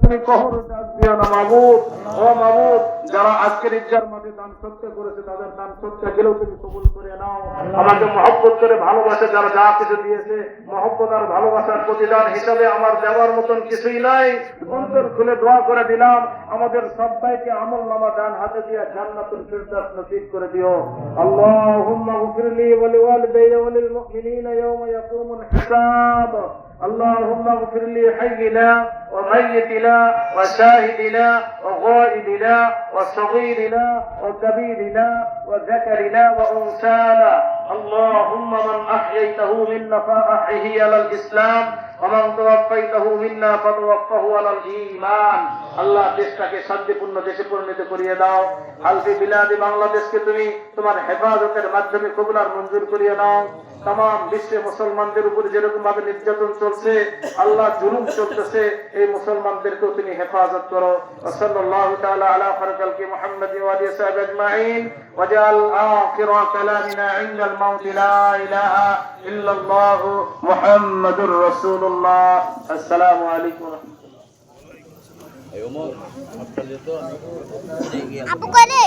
তুমি কখনো ডাক দিও না মাবুদ। ও মাবুদ, যারা আজকের ইজ্জার মাঠে দান সৎকা করেছে তাদের দান সৎকা গেলেও তুমি কবুল করে নাও। আমাকে মহব্বত করে ভালোবাসে যারা যা কিছু দিয়েছে, মহব্বত আর ভালোবাসার প্রতিদান হিসাবে আমার দেওয়ার মতন কিছুই নাই। অন্তর খুলে দোয়া করে দিলাম, আমাদের সবাইকে আমল নামা ডান হাতে দিয়ে জান্নাতুল ফিরদাউস নসিব করে দিও। আল্লাহুম্মা গফিরলি ওয়া লিওয়ালিদাইয়া ওয়া লিল মুমিনিনা ইয়াওমা ইয়াকুমুল হিসাব। اللهم اغفر لي حينا وميتنا وشاهدنا وغائبنا وصغيرنا وكبيرنا وذكرنا وانثانا. اللهم من احييته منا فاحيه على الاسلام ومن توفيته منا فتوفه على الايمان. আল্লাহ দেশটাকে শান্তিপূর্ণ দেশে পরিণত করিয়ে দাও। হালফি বিলাদি বাংলাদেশকে তুমি তোমার হেফাজতের মাধ্যমে কবুল আর মঞ্জুর করিয়ে নাও। तमाम বিশ্বে মুসলমানদের উপর যেরকম ভাবে নির্যাতন চলছে, আল্লাহ জুলুম চলতেছে, এই মুসলমানদেরকে তুমি হেফাজত করো। সাল্লাল্লাহু তাআলা আলা খালকি মুহাম্মদ ওয়া আলিহি ওয়াসাহবিহি আজমাইন ওয়াজআল আখিরা কালামিনা ইনদাল মাউত লা ইলাহা ইল্লাল্লাহ মুহাম্মাদুর রাসূলুল্লাহ। আসসালামু আলাইকুম ওয়া রাহমাতুল্লাহ। আপু করে